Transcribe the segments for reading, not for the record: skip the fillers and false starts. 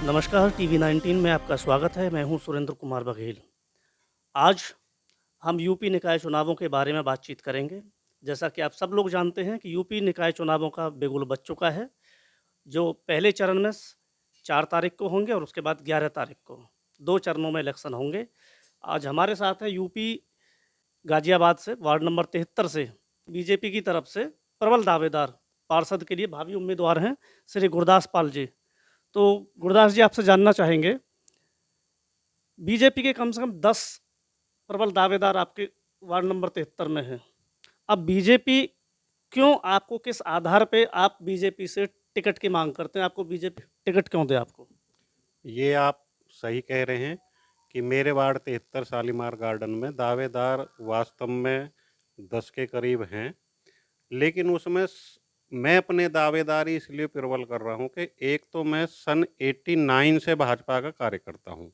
नमस्कार, टीवी 19 में आपका स्वागत है। मैं हूं सुरेंद्र कुमार बघेल। आज हम यूपी निकाय चुनावों के बारे में बातचीत करेंगे। जैसा कि आप सब लोग जानते हैं कि यूपी निकाय चुनावों का बिगुल बज चुका है, जो पहले चरण में 4 तारीख को होंगे और उसके बाद 11 तारीख को 2 चरणों में इलेक्शन होंगे। आज हमारे साथ है यूपी गाजियाबाद से वार्ड नंबर 73 से बीजेपी की तरफ से प्रबल दावेदार पार्षद के लिए भावी उम्मीदवार हैं श्री गुरदास पाल जी। तो गुरदास जी, आपसे जानना चाहेंगे, बीजेपी के कम से कम 10 प्रबल दावेदार आपके वार्ड नंबर 73 में हैं। अब बीजेपी क्यों आपको, किस आधार पे आप बीजेपी से टिकट की मांग करते हैं? आपको बीजेपी टिकट क्यों दे आपको? ये आप सही कह रहे हैं कि मेरे वार्ड 73 शालीमार गार्डन में दावेदार वास्तव में 10 के करीब हैं, लेकिन उसमें मैं अपने दावेदारी इसलिए प्रबल कर रहा हूं कि एक तो मैं सन 89 से भाजपा का कार्यकर्ता हूं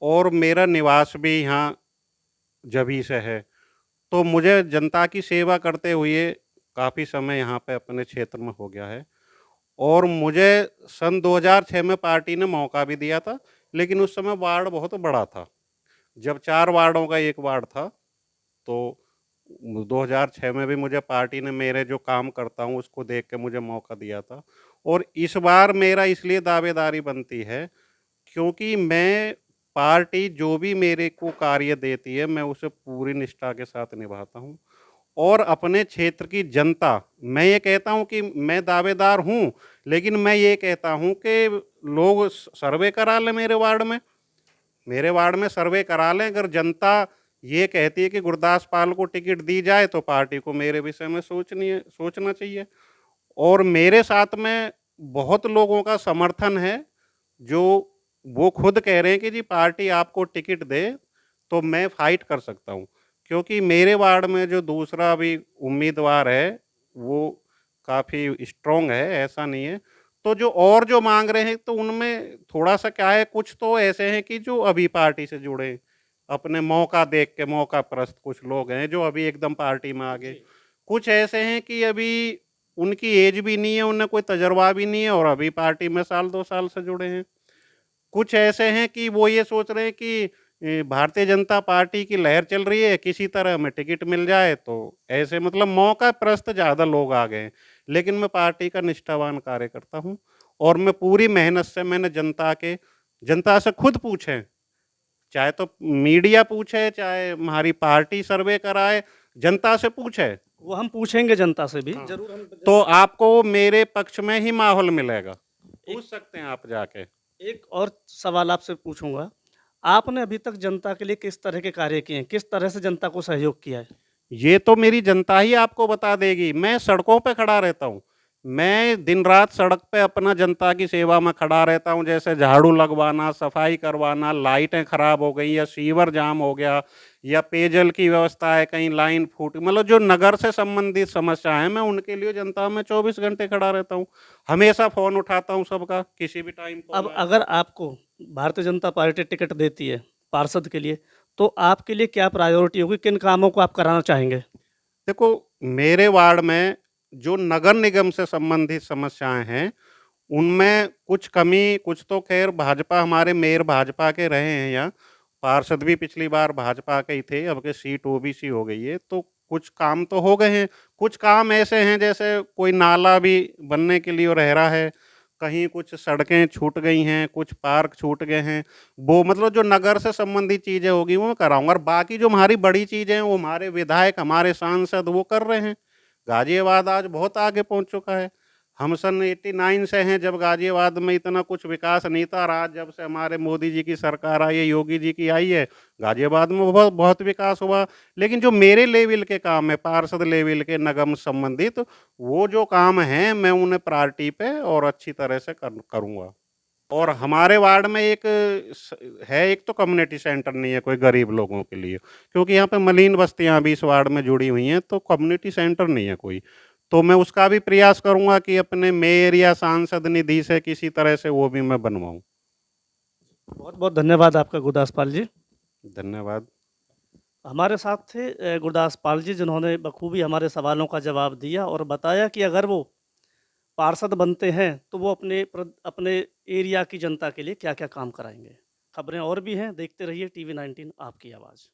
और मेरा निवास भी यहाँ जभी से है, तो मुझे जनता की सेवा करते हुए काफ़ी समय यहाँ पे अपने क्षेत्र में हो गया है। और मुझे सन 2006 में पार्टी ने मौका भी दिया था, लेकिन उस समय वार्ड बहुत बड़ा था। जब 4 वार्डों का एक वार्ड था, तो 2006 में भी मुझे पार्टी ने मेरे जो काम करता हूँ उसको देख के मुझे मौका दिया था। और इस बार मेरा इसलिए दावेदारी बनती है क्योंकि मैं पार्टी जो भी मेरे को कार्य देती है मैं उसे पूरी निष्ठा के साथ निभाता हूँ। और अपने क्षेत्र की जनता, मैं ये कहता हूँ कि मैं दावेदार हूँ, लेकिन मैं ये कहता हूँ कि लोग सर्वे करा लें मेरे वार्ड में सर्वे करा लें। अगर जनता ये कहती है कि गुरदास पाल को टिकट दी जाए तो पार्टी को मेरे विषय में सोचना चाहिए। और मेरे साथ में बहुत लोगों का समर्थन है, जो वो खुद कह रहे हैं कि जी पार्टी आपको टिकट दे तो मैं फाइट कर सकता हूँ, क्योंकि मेरे वार्ड में जो दूसरा भी उम्मीदवार है वो काफ़ी स्ट्रॉन्ग है, ऐसा नहीं है। तो जो मांग रहे हैं तो उनमें थोड़ा सा क्या है, कुछ तो ऐसे हैं कि जो अभी पार्टी से जुड़े हैं, अपने मौका देख के मौका परस्त कुछ लोग हैं जो अभी एकदम पार्टी में आ गए। जी। कुछ ऐसे हैं कि अभी उनकी एज भी नहीं है, उन्हें कोई तजर्बा भी नहीं है और अभी पार्टी में साल 2 साल से जुड़े हैं। कुछ ऐसे हैं कि वो ये सोच रहे हैं कि भारतीय जनता पार्टी की लहर चल रही है, किसी तरह हमें टिकट मिल जाए, तो ऐसे मतलब मौका प्रस्त ज़्यादा लोग आ गए हैं। लेकिन मैं पार्टी का निष्ठावान कार्यकर्ता हूँ और मैं पूरी मेहनत से मैंने जनता से खुद पूछें, चाहे तो मीडिया पूछे, चाहे हमारी पार्टी सर्वे कराए, जनता से पूछे। वो हम पूछेंगे जनता से भी, हाँ, ज़रूर हम तो जनता से। आपको मेरे पक्ष में ही माहौल मिलेगा, एक पूछ सकते हैं आप जाके। एक और सवाल आपसे पूछूँगा, आपने अभी तक जनता के लिए किस तरह के कार्य किए हैं? किस तरह से जनता को सहयोग किया है? ये तो मेरी जनता ही आपको बता देगी। मैं सड़कों पे खड़ा रहता हूँ। मैं दिन-रात सड़क पे अपना जनता की सेवा में खड़ा रहता हूँ, जैसे झाड़ू लगवाना, सफाई करवाना, लाइटें खराब हो गई या सीवर जाम हो गया या पेयजल की व्यवस्था है, कहीं लाइन फूटी, मतलब जो नगर से संबंधित समस्या है, मैं उनके लिए जनता में 24 घंटे खड़ा रहता हूँ। हमेशा फ़ोन उठाता हूँ सबका, किसी भी टाइम अब कॉल आए। अगर आपको भारतीय जनता पार्टी टिकट देती है पार्षद के लिए, तो आपके लिए क्या प्रायोरिटी होगी? किन कामों को आप कराना चाहेंगे? देखो, मेरे वार्ड में जो नगर निगम से संबंधित समस्याएँ हैं, उनमें कुछ कमी, कुछ तो ख़ैर भाजपा, हमारे मेयर भाजपा के रहे हैं यहाँ, पार्षद भी पिछली बार भाजपा के ही थे, अब के सीट ओबीसी हो गई है, तो कुछ काम तो हो गए हैं। कुछ काम ऐसे हैं जैसे कोई नाला भी बनने के लिए रह रहा है, कहीं कुछ सड़कें छूट गई हैं, कुछ पार्क छूट गए हैं। वो मतलब जो नगर से संबंधित चीज़ें होगी वो मैं कराऊँगा, और बाकी जो हमारी बड़ी चीज़ें हैं वो हमारे विधायक, हमारे सांसद वो कर रहे हैं। गाज़ियाबाद आज बहुत आगे पहुँच चुका है। हम सन 89 से हैं, जब गाज़ियाबाद में इतना कुछ विकास नहीं था, और आज जब से हमारे मोदी जी की सरकार आई है, योगी जी की आई है, गाज़ियाबाद में बहुत बहुत विकास हुआ। लेकिन जो मेरे लेवल के काम है, पार्षद लेवल के निगम संबंधित, वो जो काम हैं मैं उन्हें प्रायोरिटी पे और अच्छी तरह से करूँगा। और हमारे वार्ड में एक तो कम्युनिटी सेंटर नहीं है कोई गरीब लोगों के लिए, क्योंकि यहाँ पे मलिन बस्तियाँ भी इस वार्ड में जुड़ी हुई हैं, तो कम्युनिटी सेंटर नहीं है कोई। तो मैं उसका भी प्रयास करूंगा कि अपने मेयर या सांसद निधि से किसी तरह से वो भी मैं बनवाऊं। बहुत बहुत धन्यवाद आपका गुरदास पाल जी। धन्यवाद। हमारे साथ थे गुरदास पाल जी, जिन्होंने बखूबी हमारे सवालों का जवाब दिया और बताया कि अगर वो पार्षद बनते हैं तो वो अपने एरिया की जनता के लिए क्या-क्या काम कराएँगे। खबरें और भी हैं, देखते रहिए टीवी 19 आपकी आवाज़।